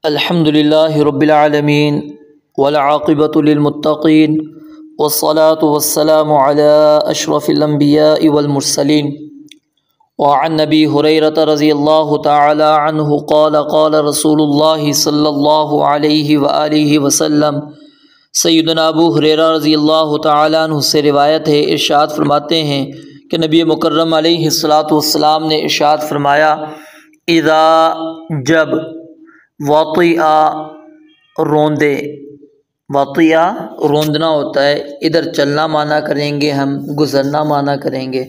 الحمد للہ رب العالمین والعاقبۃ للمتقین والصلاة والسلام علی اشرف الانبیاء والمرسلین وعن نبی ہریرۃ رضی اللہ تعالی عنہ قال قال رسول اللہ صلی اللہ علیہ وآلہ وسلم۔ سیدنا ابو ہریرہ رضی اللہ تعالی عنہ سے روایت ہے، ارشاد فرماتے ہیں کہ نبی مکرم علیہ الصلاۃ والسلام نے ارشاد فرمایا، اذا جب وطیٰ روندے، وطیٰ روندنا ہوتا ہے، ادھر چلنا معنی کریں گے، ہم گزرنا معنی کریں گے۔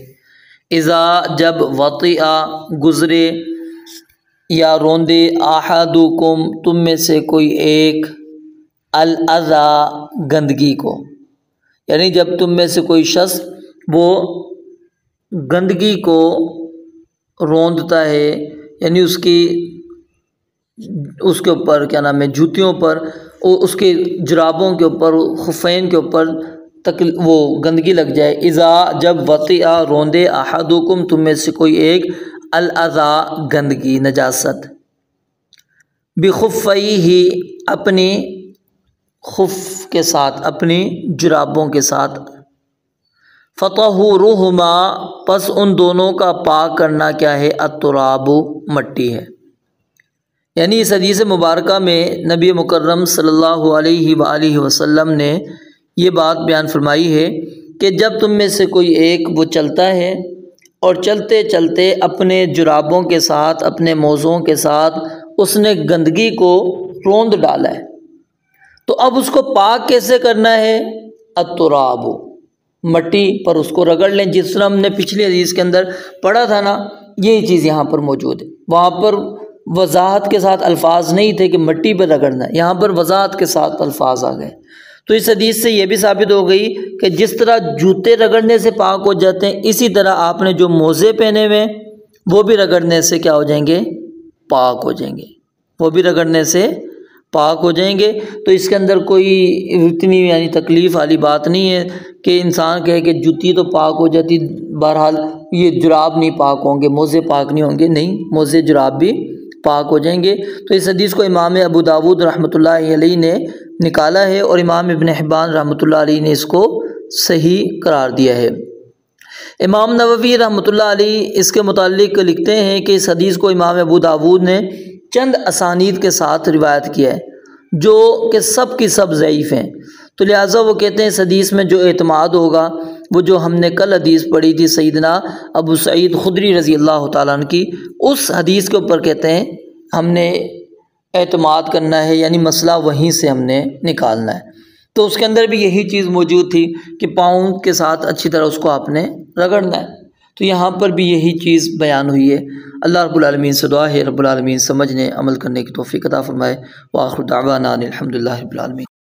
اذا جب وطیٰ گزرے یا روندے، احدکم تم میں سے کوئی ایک، الاذی گندگی کو، یعنی جب تم میں سے کوئی شخص وہ گندگی کو روندتا ہے، یعنی اس کے اوپر کیا نام ہے، جوتیوں پر، اس کے جرابوں کے اوپر، خفین کے اوپر وہ گندگی لگ جائے۔ اذا جب وطیٰ روندے، احدکم تم میں سے کوئی ایک، الاذی گندگی، نجاست، بخفیہ اپنی خف کے ساتھ، اپنی جرابوں کے ساتھ، فطہورہما پس ان دونوں کا پاک کرنا کیا ہے، التراب مٹی ہے۔ یعنی اس حدیث مبارکہ میں نبی مکرم صلی اللہ علیہ وآلہ وسلم نے یہ بات بیان فرمائی ہے کہ جب تم میں سے کوئی ایک وہ چلتا ہے اور چلتے چلتے اپنے جرابوں کے ساتھ، اپنے موزوں کے ساتھ اس نے گندگی کو روند ڈالا ہے، تو اب اس کو پاک کیسے کرنا ہے، التراب، مٹی پر اس کو رگڑ لیں، جس طرح ہم نے پچھلی حدیث کے اندر پڑھا تھا نا، یہی چیز یہاں پر موجود ہے۔ وہاں پر وضاحت کے ساتھ الفاظ نہیں تھے کہ مٹی پہ رگڑنا ہے، یہاں پر وضاحت کے ساتھ الفاظ آ گئے۔ تو اس حدیث سے یہ بھی ثابت ہو گئی کہ جس طرح جوتے رگڑنے سے پاک ہو جاتے ہیں، اسی طرح آپ نے جو موزے پہنے ہوئے وہ بھی رگڑنے سے کیا ہو جائیں گے، پاک ہو جائیں گے، وہ بھی رگڑنے سے پاک ہو جائیں گے۔ تو اس کے اندر کوئی اتنی یعنی تکلیف والی بات نہیں ہے کہ انسان کہے کہ جوتی تو پاک ہو جاتی، بہرحال یہ جراب نہیں پاک ہوں گے، موزے پاک نہیں ہوں گے، نہیں، موزے جراب بھی پاک ہو جائیں گے۔ تو اس حدیث کو امام ابو داود رحمۃ اللہ علیہ نے نکالا ہے، اور امام ابن حبان رحمۃ اللہ علیہ نے اس کو صحیح قرار دیا ہے۔ امام نووی رحمۃ اللہ علیہ اس کے متعلق لکھتے ہیں کہ اس حدیث کو امام ابو داود نے چند اسانید کے ساتھ روایت کیا ہے جو کہ سب کی سب ضعیف ہیں، تو لہٰذا وہ کہتے ہیں اس حدیث میں جو اعتماد ہوگا وہ جو ہم نے کل حدیث پڑھی تھی سیدنا ابو سعید خدری رضی اللہ تعالیٰ عنہ کی، اس حدیث کے اوپر کہتے ہیں ہم نے اعتماد کرنا ہے، یعنی مسئلہ وہیں سے ہم نے نکالنا ہے۔ تو اس کے اندر بھی یہی چیز موجود تھی کہ پاؤں کے ساتھ اچھی طرح اس کو آپ نے رگڑنا ہے، تو یہاں پر بھی یہی چیز بیان ہوئی ہے۔ اللہ رب العالمین سے دعا ہے رب العالمین سمجھنے عمل کرنے کی توفیق عطا فرمائے۔ وآخر دعوانا الحمد للہ رب العالمین۔